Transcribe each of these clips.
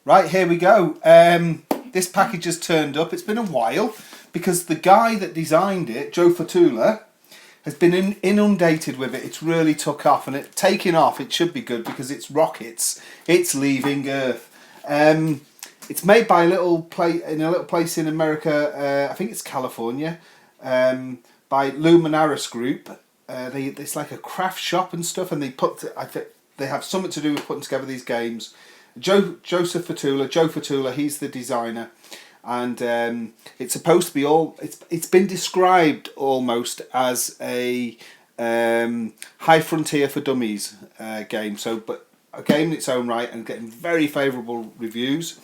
Right, here we go. This package has turned up. It's been a while because the guy that designed it, Joe Fatula, has been inundated with it. It's really took off, and it taking off. It should be good because it's rockets. It's leaving Earth. It's made by a little place in America. I think it's California. By Luminaris Group. It's like a craft shop and stuff, and they have something to do with putting together these games. Joe Fatula, he's the designer, and it's supposed to be it's been described almost as a high frontier for dummies game. But a game in its own right and getting very favourable reviews.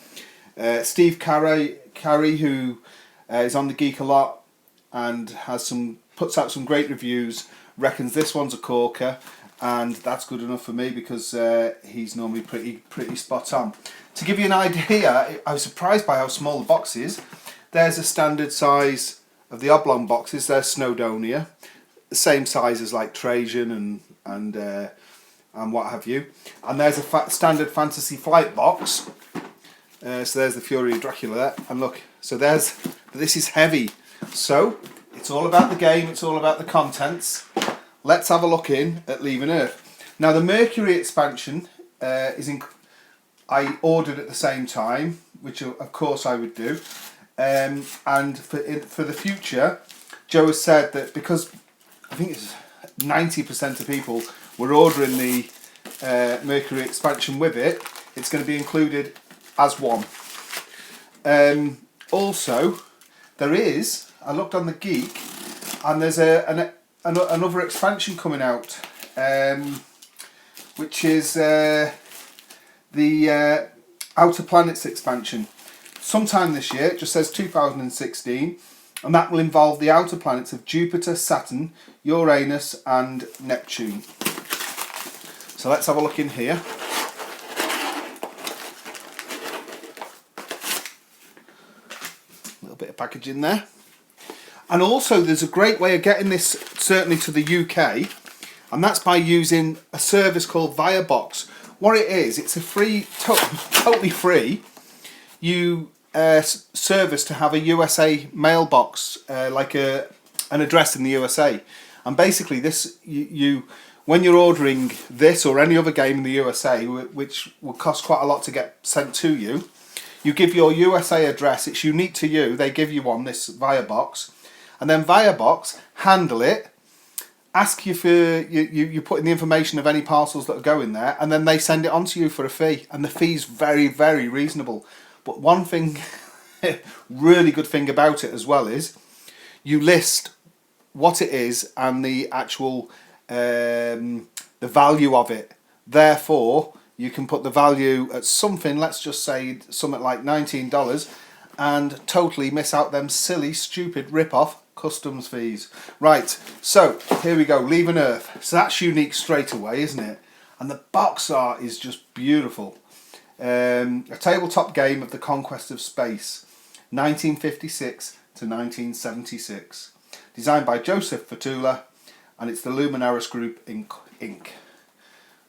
Steve Carey, who is on the Geek a lot and puts out some great reviews, reckons this one's a corker. And that's good enough for me because he's normally pretty spot on. To give you an idea, I was surprised by how small the box is. There's a standard size of the oblong boxes. There's Snowdonia, the same size as like Trajan and what have you. And there's a standard Fantasy Flight box. So there's the Fury of Dracula there. And look, so this is heavy. So it's all about the game. It's all about the contents. Let's have a look in at Leaving Earth. Now the Mercury expansion I ordered at the same time, which of course I would do. And for the future, Joe has said that because I think it's 90% of people were ordering the Mercury expansion with it, it's going to be included as one. Also, I looked on the Geek, and there's another expansion coming out, which is the Outer Planets expansion. Sometime this year, it just says 2016, and that will involve the outer planets of Jupiter, Saturn, Uranus and Neptune. So let's have a look in here. A little bit of packaging there. And also there's a great way of getting this certainly to the UK, and that's by using a service called Viabox. What it is, it's a free, totally free service to have a USA mailbox, like an address in the USA. And basically this, when you're ordering this or any other game in the USA, which will cost quite a lot to get sent to you, you give your USA address. It's unique to you. They give you one, this Viabox. And then Viabox handle it, ask you for you put in the information of any parcels that are going there, and then they send it on to you for a fee. And the fee's very, very reasonable. But one thing, really good thing about it as well is you list what it is and the actual the value of it. Therefore, you can put the value at something. Let's just say something like $19, and totally miss out them silly, stupid rip-off customs fees. Right, so here we go, Leaving Earth. So that's unique straight away, isn't it? And the box art is just beautiful. A tabletop game of the conquest of space, 1956 to 1976. Designed by Joseph Fatula, and it's the Luminaris Group Inc.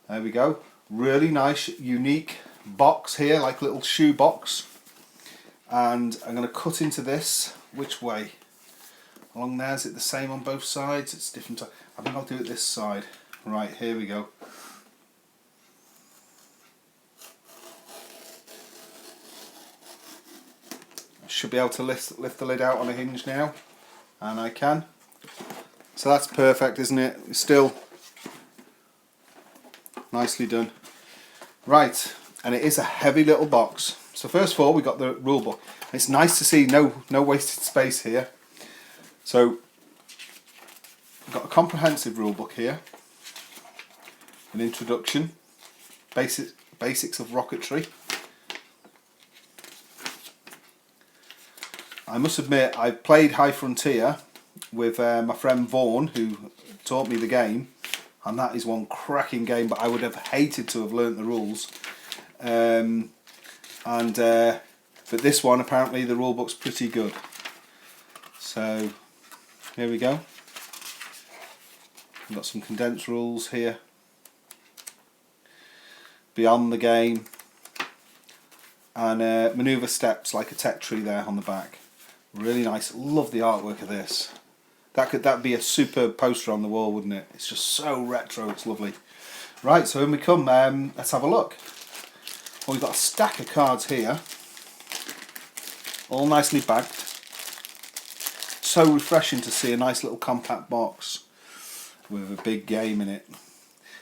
There we go. Really nice, unique box here, like a little shoe box. And I'm going to cut into this. Which way? Along there, is it the same on both sides? It's different. I think I'll do it this side. Right, here we go. I should be able to lift the lid out on a hinge now, and I can. So that's perfect, isn't it? It's still nicely done. Right, and it is a heavy little box. So first of all, we got the rule book. It's nice to see no wasted space here. So we've got a comprehensive rule book here, an introduction, basics of rocketry. I must admit, I played High Frontier with my friend Vaughan, who taught me the game, and that is one cracking game, but I would have hated to have learnt the rules. But this one, apparently the rule book's pretty good. So here we go. We've got some condensed rules here. Beyond the game. and manoeuvre steps like a tech tree there on the back. Really nice. Love the artwork of this. That'd be a superb poster on the wall, wouldn't it? It's just so retro. It's lovely. Right, so when we come, let's have a look. Well, we've got a stack of cards here, all nicely bagged. So refreshing to see a nice little compact box with a big game in it.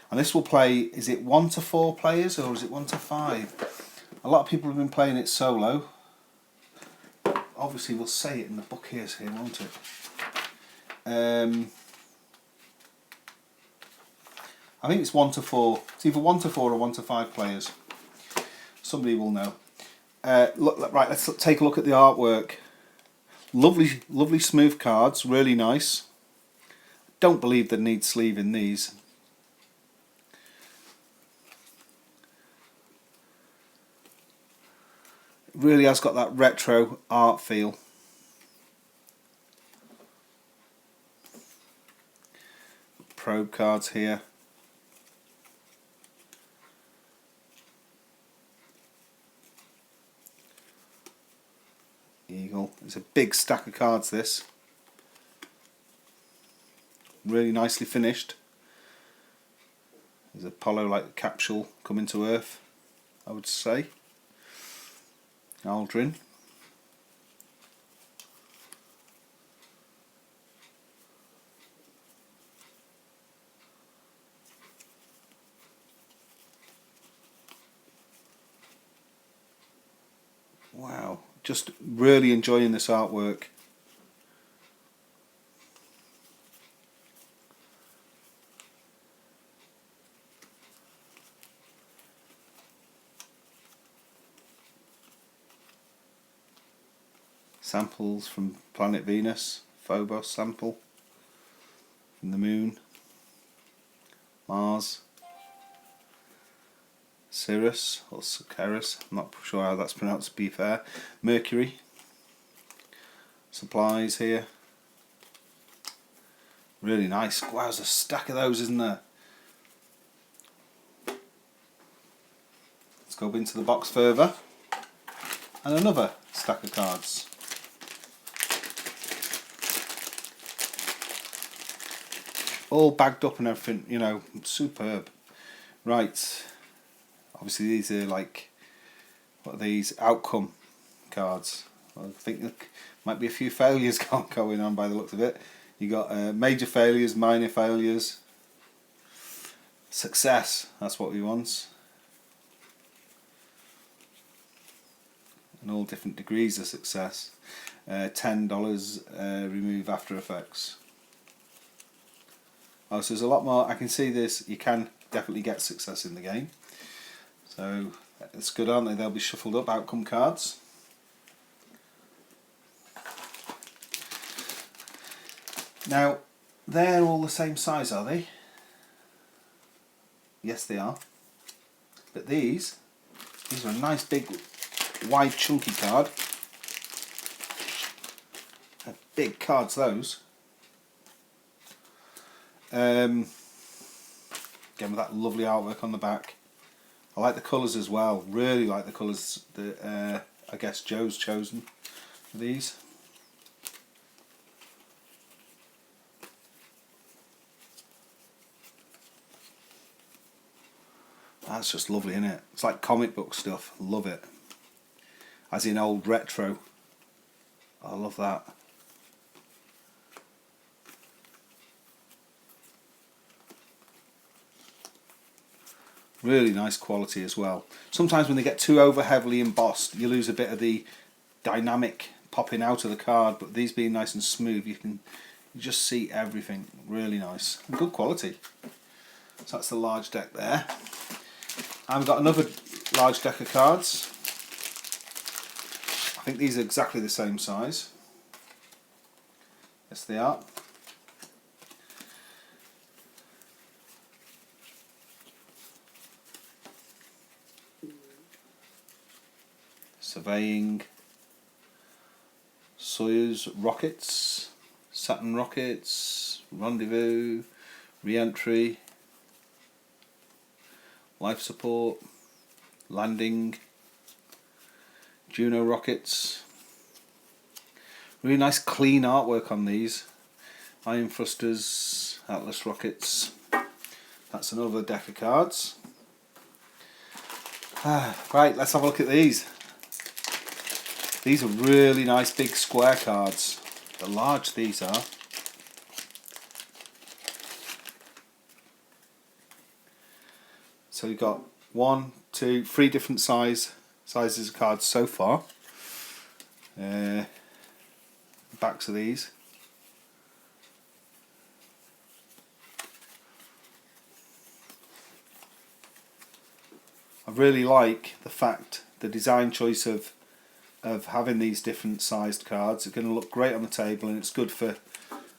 And this will play, is it 1 to 4 players or is it 1 to 5? A lot of people have been playing it solo. Obviously we'll say it in the book here, won't it? I think it's 1 to 4. It's either 1 to 4 or 1 to 5 players. Somebody will know. Right, let's take a look at the artwork. Lovely, lovely smooth cards, really nice. Don't believe they need sleeve in these. It really has got that retro art feel. Probe cards here. Eagle. It's a big stack of cards, this. Really nicely finished. There's Apollo like a capsule coming to Earth, I would say. Aldrin. Wow, just really enjoying this artwork. Samples from planet Venus, Phobos sample from the Moon, Mars, Cirrus or Ceres, I'm not sure how that's pronounced to be fair, Mercury, supplies here, really nice. Wow, there's a stack of those, isn't there? Let's go into the box further, and another stack of cards. All bagged up and everything, you know, superb. Right, obviously these are like, what are these? Outcome cards. I think there might be a few failures going on by the looks of it. You got major failures, minor failures, success, that's what we want. And all different degrees of success. $10 remove After Effects. Oh, so there's a lot more. I can see this. You can definitely get success in the game. So it's good, aren't they? They'll be shuffled up, outcome cards. Now, they're all the same size, are they? Yes, they are. But these are a nice big, wide, chunky card. Big cards, those. Again with that lovely artwork on the back. I like the colours as well, really like the colours that I guess Joe's chosen for these. That's just lovely, isn't it? It's like comic book stuff, love it. As in old retro. I love that. Really nice quality as well. Sometimes when they get too over heavily embossed, you lose a bit of the dynamic popping out of the card, but these being nice and smooth, you just see everything. Really nice. And good quality. So that's the large deck there. And we've got another large deck of cards. I think these are exactly the same size. Yes, they are. Surveying, Soyuz rockets, Saturn rockets, rendezvous, re-entry, life support, landing, Juno rockets. Really nice clean artwork on these. Iron thrusters, Atlas rockets. That's another deck of cards. Right, let's have a look at these. These are really nice big square cards. They're large, these are. So we've got 1, 2, 3 different sizes of cards so far. Backs of these. I really like the design choice of having these different sized cards. It's going to look great on the table, and it's good for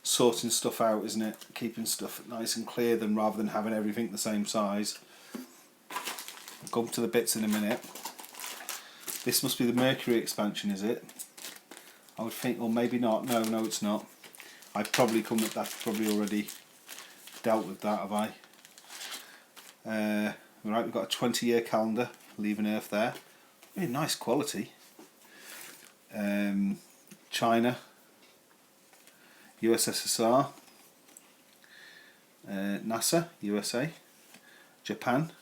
sorting stuff out, isn't it? Keeping stuff nice and clear rather than having everything the same size. I'll come to the bits in a minute. This must be the Mercury expansion, is it? I would think, or maybe not. No, it's not. I've probably that's probably already dealt with that, have I? Right, we've got a 20-year calendar, leaving Earth there. Really nice quality. China, USSR, NASA, USA, Japan,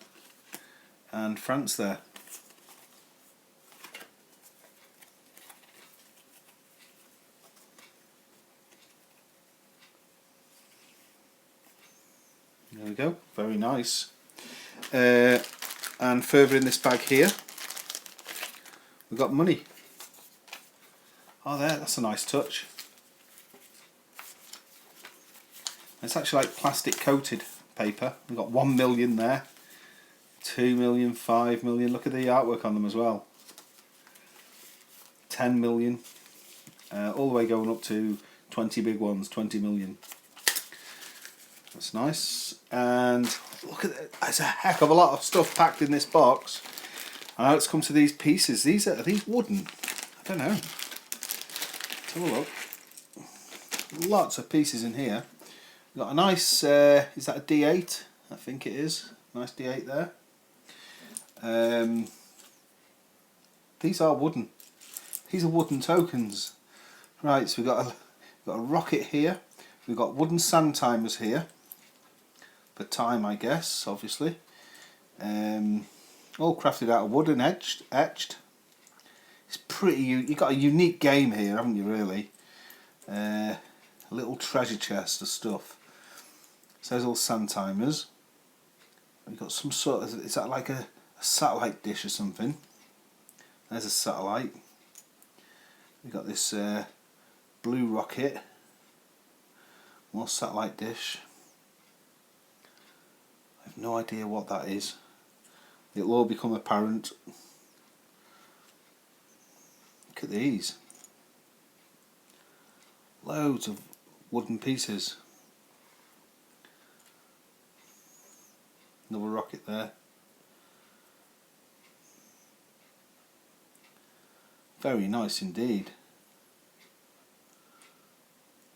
and France there. There we go, very nice. And further in this bag here, we've got money. Oh, that's a nice touch. It's actually like plastic coated paper. We've got 1 million there, 2 million, 5 million. Look at the artwork on them as well. 10 million, all the way going up to 20 big ones, 20 million. That's nice. And look at it, there's a heck of a lot of stuff packed in this box. And now let's come to these pieces. Are these wooden? I don't know. Let's have a look. Lots of pieces in here. We've got a nice, is that a D8? I think it is. Nice D8 there. These are wooden. These are wooden tokens. Right, so we've got a rocket here. We've got wooden sand timers here. For time, I guess, obviously. All crafted out of wood and etched. It's pretty. You've got a unique game here, haven't you? Really. A little treasure chest of stuff. So there's all sand timers. We've got some sort of. Is that like a satellite dish or something? There's a satellite. We've got this blue rocket. More satellite dish. I have no idea what that is. It'll all become apparent. Look at these. Loads of wooden pieces. Another rocket there. Very nice indeed.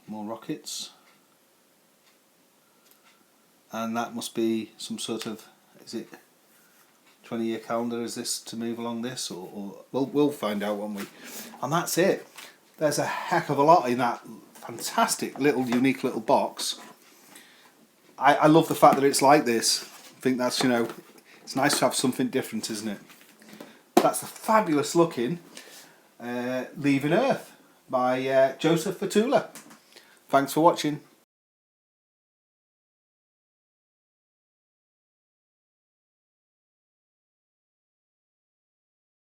More rockets. And that must be some sort of, is it 20-year calendar, is this to move along this, or we'll find out, won't we? And that's it. There's a heck of a lot in that fantastic little unique little box. I love the fact that it's like this. I think that's, it's nice to have something different, isn't it? That's the fabulous looking Leaving Earth by Joseph Fatula. Thanks for watching.